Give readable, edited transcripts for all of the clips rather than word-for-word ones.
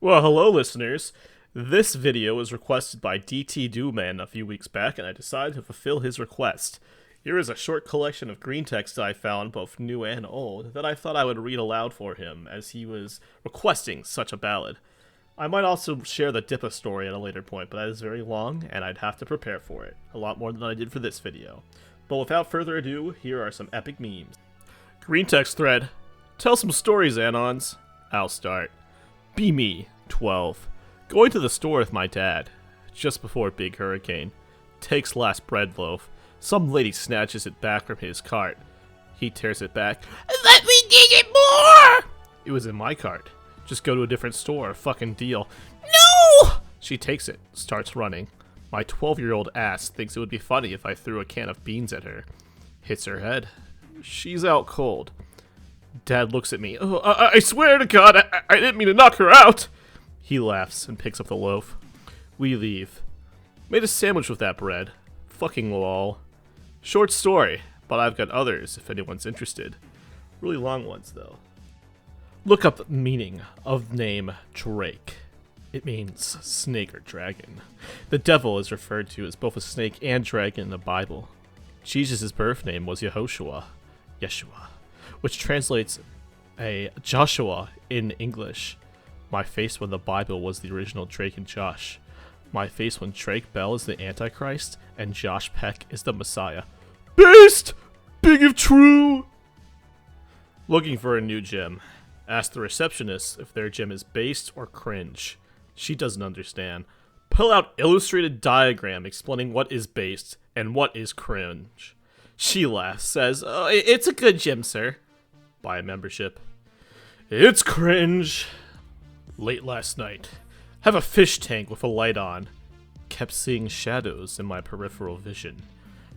Well, hello listeners. This video was requested by DTDewman a few weeks back, and I decided to fulfill his request. Here is a short collection of Greentext I found, both new and old, that I thought I would read aloud for him, as he was requesting such a ballad. I might also share the Dippa story at a later point, but that is very long, and I'd have to prepare for it. A lot more than I did for this video. But without further ado, here are some epic memes. Greentext thread. Tell some stories, Anons. I'll start. Be me, 12. Going to the store with my dad. Just before big hurricane. Takes last bread loaf. Some lady snatches it back from his cart. He tears it back. Let me dig it more! It was in my cart. Just go to a different store, fucking deal. No! She takes it, starts running. My 12-year-old ass thinks it would be funny if I threw a can of beans at her. Hits her head. She's out cold. Dad looks at me. Oh, I swear to God, I didn't mean to knock her out. He laughs and picks up the loaf. We leave. Made a sandwich with that bread. Fucking lol. Short story, but I've got others if anyone's interested. Really long ones, though. Look up the meaning of name Drake. It means snake or dragon. The devil is referred to as both a snake and dragon in the Bible. Jesus' birth name was Yeshua, which translates a Joshua in English. My face when the Bible was the original Drake and Josh. My face when Drake Bell is the Antichrist and Josh Peck is the Messiah. Based! Big if true! Looking for a new gym. Ask the receptionist if their gym is based or cringe. She doesn't understand. Pull out illustrated diagram explaining what is based and what is cringe. She laughs, says, oh, it's a good gym, sir. Buy a membership. It's cringe. Late last night. Have a fish tank with a light on. Kept seeing shadows in my peripheral vision.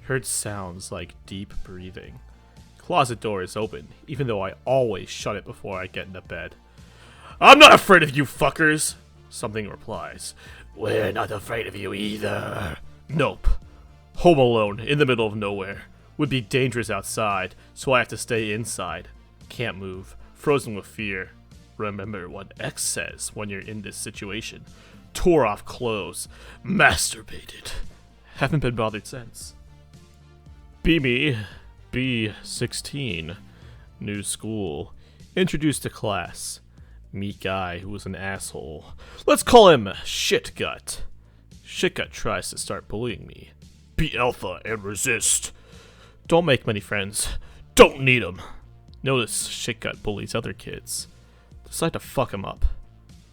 Heard sounds like deep breathing. Closet door is open, even though I always shut it before I get into bed. I'm not afraid of you fuckers! Something replies. We're not afraid of you either. Nope. Home alone, in the middle of nowhere. Would be dangerous outside, so I have to stay inside. Can't move. Frozen with fear. Remember what X says when you're in this situation. Tore off clothes. Masturbated. Haven't been bothered since. Be me. Be 16. New school. Introduced to class. Meet guy who was an asshole. Let's call him Shitgut. Shitgut tries to start bullying me. Be alpha and resist. Don't make many friends. Don't need them. Notice Shitgut bullies other kids. Decide to fuck him up.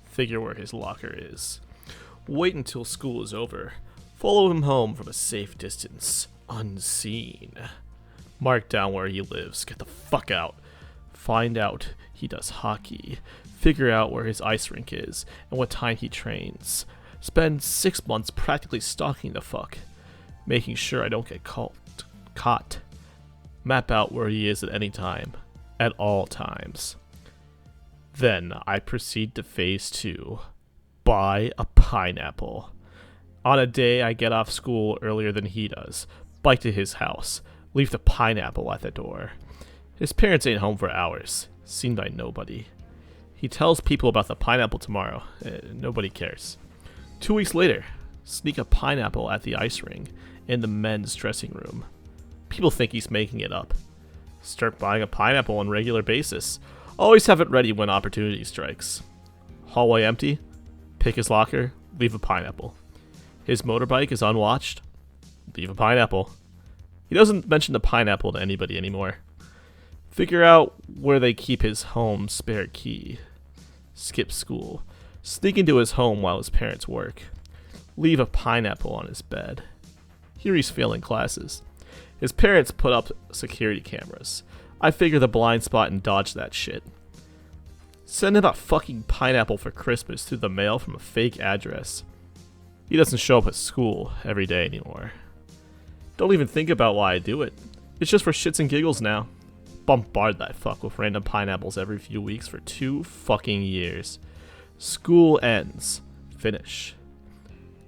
Figure where his locker is. Wait until school is over. Follow him home from a safe distance. Unseen. Mark down where he lives. Get the fuck out. Find out he does hockey. Figure out where his ice rink is and what time he trains. Spend 6 months practically stalking the fuck. Making sure I don't get caught. Map out where he is at any time. At all times. Then I proceed to phase 2. Buy a pineapple. On a day I get off school earlier than he does. Bike to his house. Leave the pineapple at the door. His parents ain't home for hours. Seen by nobody. He tells people about the pineapple tomorrow. Nobody cares. 2 weeks later, sneak a pineapple at the ice ring in the men's dressing room. People think he's making it up. Start buying a pineapple on a regular basis. Always have it ready when opportunity strikes. Hallway empty. Pick his locker. Leave a pineapple. His motorbike is unwatched. Leave a pineapple. He doesn't mention the pineapple to anybody anymore. Figure out where they keep his home spare key. Skip school. Sneak into his home while his parents work. Leave a pineapple on his bed. Here he's failing classes. His parents put up security cameras. I figure the blind spot and dodge that shit. Send him a fucking pineapple for Christmas through the mail from a fake address. He doesn't show up at school every day anymore. Don't even think about why I do it. It's just for shits and giggles now. Bombard that fuck with random pineapples every few weeks for 2 fucking years. School ends. Finish.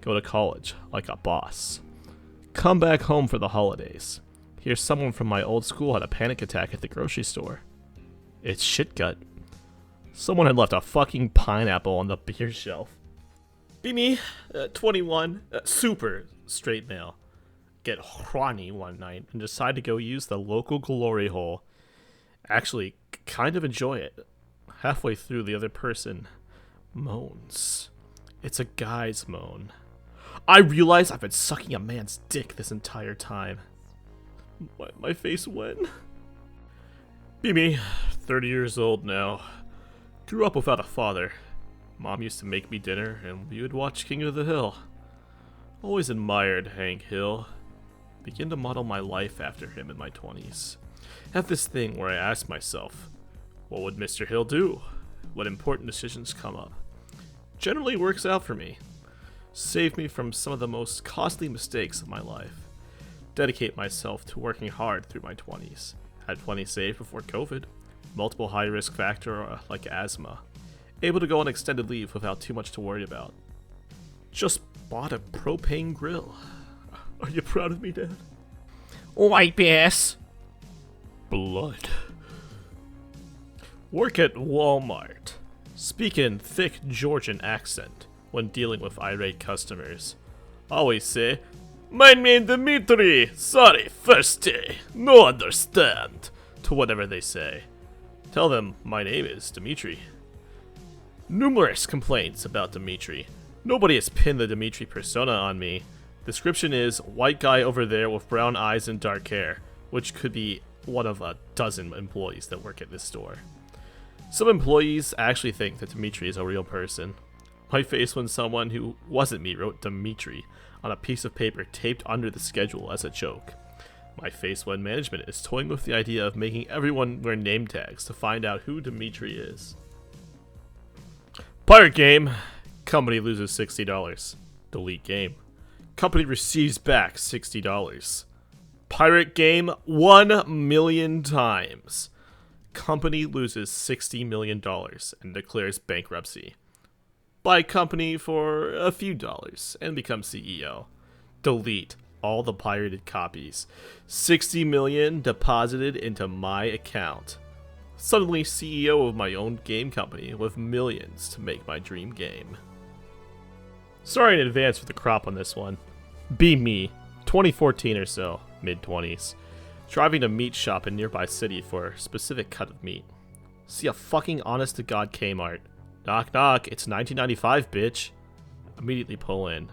Go to college like a boss. Come back home for the holidays. Hear someone from my old school had a panic attack at the grocery store. It's Shitgut. Someone had left a fucking pineapple on the beer shelf. Be me, 21, super straight male. Get horny one night and decide to go use the local glory hole. Actually, kind of enjoy it. Halfway through, the other person moans. It's a guy's moan. I realize I've been sucking a man's dick this entire time. My face went. Be me, 30 years old now. Grew up without a father. Mom used to make me dinner, and we would watch King of the Hill. Always admired Hank Hill. Begin to model my life after him in my 20s. Have this thing where I ask myself, what would Mr. Hill do? What important decisions come up? Generally works out for me. Saved me from some of the most costly mistakes of my life. Dedicate myself to working hard through my 20s. Had plenty saved before COVID. Multiple high-risk factor like asthma. Able to go on extended leave without too much to worry about. Just bought a propane grill. Are you proud of me, Dad? White ass. Blood. Work at Walmart. Speak in thick Georgian accent when dealing with irate customers. Always say, "My name Dmitri. Sorry, first day. No understand," to whatever they say. Tell them my name is Dmitri. Numerous complaints about Dmitri. Nobody has pinned the Dmitri persona on me. Description is white guy over there with brown eyes and dark hair, which could be one of a dozen employees that work at this store. Some employees actually think that Dmitri is a real person. My face when someone who wasn't me wrote Dmitri on a piece of paper taped under the schedule as a joke. My face when management is toying with the idea of making everyone wear name tags to find out who Dmitri is. Pirate game. Company loses $60. Delete game. Company receives back $60. Pirate game 1,000,000 times. Company loses $60 million and declares bankruptcy. Buy company for a few dollars and become CEO. Delete all the pirated copies. 60 million deposited into my account. Suddenly CEO of my own game company with millions to make my dream game. Sorry in advance for the crop on this one. Be me, 2014 or so, mid-20s. Driving to meat shop in nearby city for a specific cut of meat. See a fucking honest-to-God Kmart. Knock knock, it's 1995, bitch. Immediately pull in.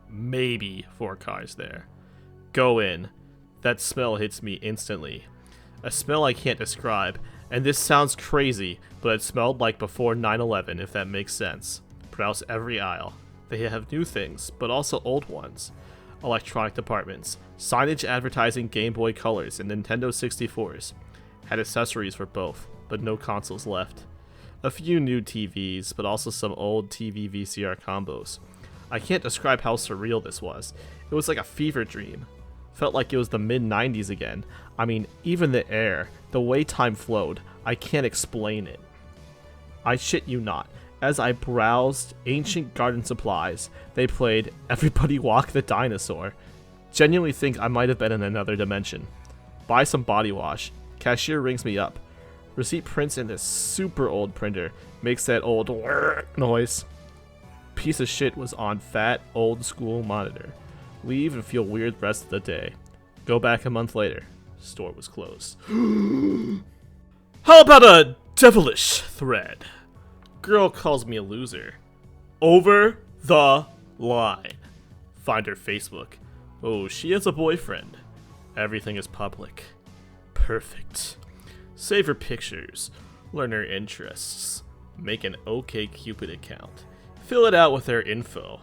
Maybe 4 cars there. Go in. That smell hits me instantly. A smell I can't describe, and this sounds crazy, but it smelled like before 9/11, if that makes sense. Browse every aisle. They have new things, but also old ones. Electronic departments, signage advertising Game Boy Colors and Nintendo 64s. Had accessories for both, but no consoles left. A few new TVs, but also some old TV VCR combos. I can't describe how surreal this was. It was like a fever dream. Felt like it was the mid-90s again. I mean, even the air, the way time flowed, I can't explain it. I shit you not. As I browsed ancient garden supplies, they played Everybody Walk the Dinosaur. Genuinely think I might have been in another dimension. Buy some body wash. Cashier rings me up. Receipt prints in this super old printer. Makes that old noise. Piece of shit was on fat, old school monitor. Leave and feel weird the rest of the day. Go back a month later. Store was closed. How about a devilish thread? Girl calls me a loser. Over the line. Find her Facebook. Oh, she has a boyfriend. Everything is public. Perfect. Save her pictures. Learn her interests. Make an OkCupid account. Fill it out with their info.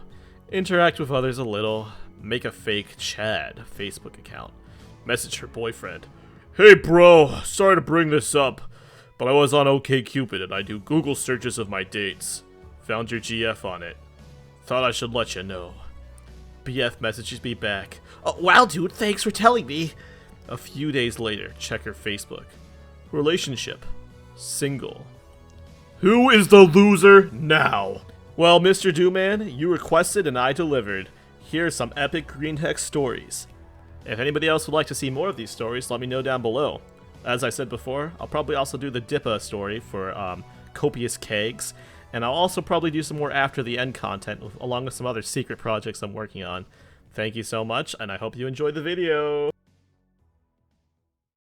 Interact with others a little. Make a fake Chad Facebook account. Message her boyfriend. Hey bro, sorry to bring this up, but I was on OkCupid and I do Google searches of my dates. Found your GF on it. Thought I should let you know. BF messages me back. Oh, wow dude, thanks for telling me. A few days later, check her Facebook. Relationship. Single. Who is the loser now? Well, Mr. Dewman, you requested and I delivered. Here's some epic Greentext stories. If anybody else would like to see more of these stories, let me know down below. As I said before, I'll probably also do the Dippa story for copious kegs, and I'll also probably do some more after the end content, along with some other secret projects I'm working on. Thank you so much, and I hope you enjoyed the video!